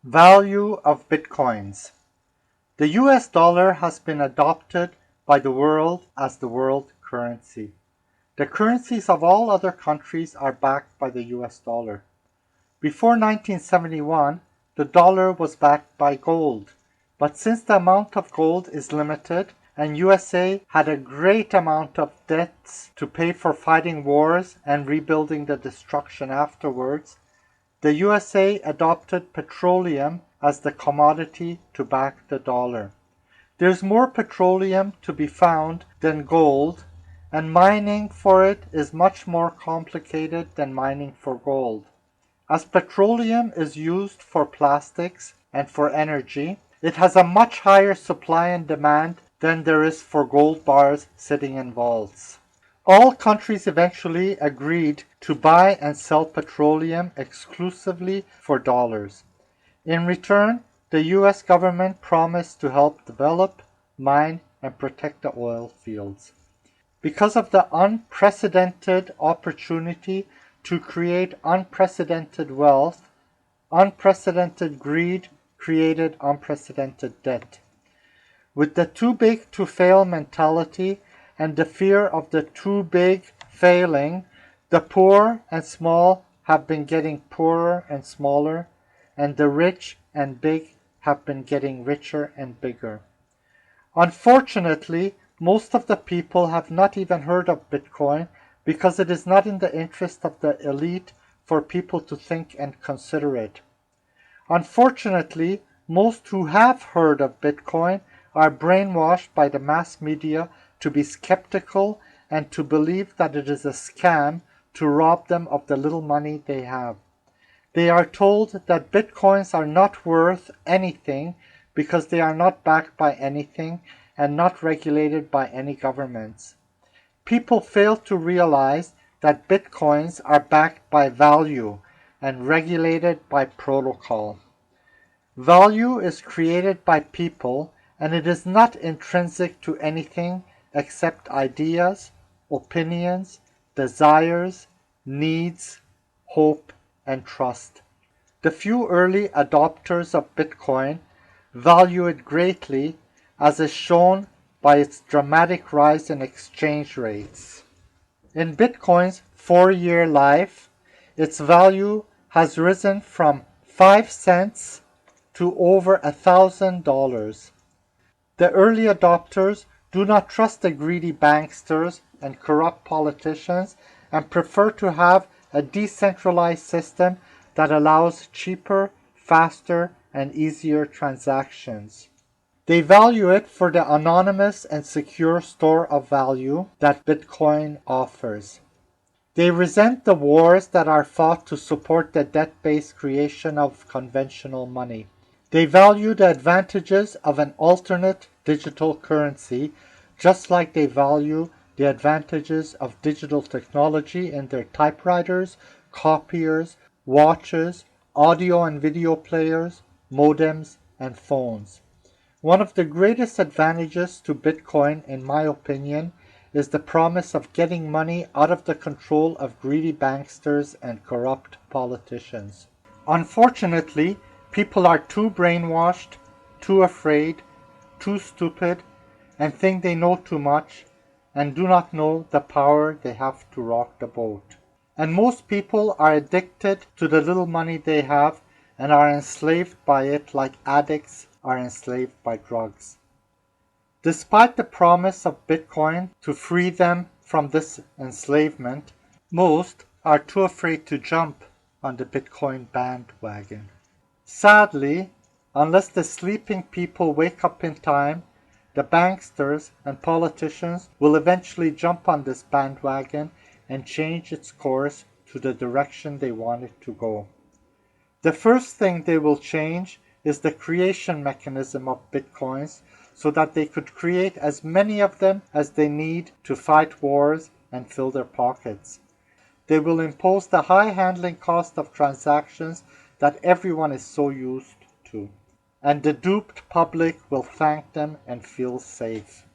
Value of Bitcoins. The US dollar has been adopted by the world as the world currency. The currencies of all other countries are backed by the US dollar. Before 1971, the dollar was backed by gold. But since the amount of gold is limited and USA had a great amount of debts to pay for fighting wars and rebuilding the destruction afterwards, the USA adopted petroleum as the commodity to back the dollar. There's more petroleum to be found than gold, and mining for it is much more complicated than mining for gold. As petroleum is used for plastics and for energy, it has a much higher supply and demand than there is for gold bars sitting in vaults. All countries eventually agreed to buy and sell petroleum exclusively for dollars. In return, the US government promised to help develop, mine, and protect the oil fields. Because of the unprecedented opportunity to create unprecedented wealth, unprecedented greed created unprecedented debt. With the too big to fail mentality and the fear of the too big failing, the poor and small have been getting poorer and smaller, and the rich and big have been getting richer and bigger. Unfortunately, most of the people have not even heard of Bitcoin because it is not in the interest of the elite for people to think and consider it. Unfortunately, most who have heard of Bitcoin are brainwashed by the mass media to be skeptical and to believe that it is a scam to rob them of the little money they have. They are told that Bitcoins are not worth anything because they are not backed by anything and not regulated by any governments. People fail to realize that Bitcoins are backed by value and regulated by protocol. Value is created by people, and it is not intrinsic to anything except ideas, opinions, desires, needs, hope, and trust. The few early adopters of Bitcoin value it greatly, as is shown by its dramatic rise in exchange rates. In Bitcoin's 4-year life, its value has risen from 5 cents to over $1,000. The early adopters do not trust the greedy banksters and corrupt politicians and prefer to have a decentralized system that allows cheaper, faster, and easier transactions. They value it for the anonymous and secure store of value that Bitcoin offers. They resent the wars that are fought to support the debt-based creation of conventional money. They value the advantages of an alternate digital currency, just like they value the advantages of digital technology in their typewriters, copiers, watches, audio and video players, modems, and phones. One of the greatest advantages to Bitcoin, in my opinion, is the promise of getting money out of the control of greedy banksters and corrupt politicians. Unfortunately, people are too brainwashed, too afraid, too stupid, and think they know too much, and do not know the power they have to rock the boat. And most people are addicted to the little money they have and are enslaved by it like addicts are enslaved by drugs. Despite the promise of Bitcoin to free them from this enslavement, most are too afraid to jump on the Bitcoin bandwagon. Sadly, unless the sleeping people wake up in time, the banksters and politicians will eventually jump on this bandwagon and change its course to the direction they want it to go. The first thing they will change is the creation mechanism of Bitcoins so that they could create as many of them as they need to fight wars and fill their pockets. They will impose the high handling cost of transactions that everyone is so used to, and the duped public will thank them and feel safe.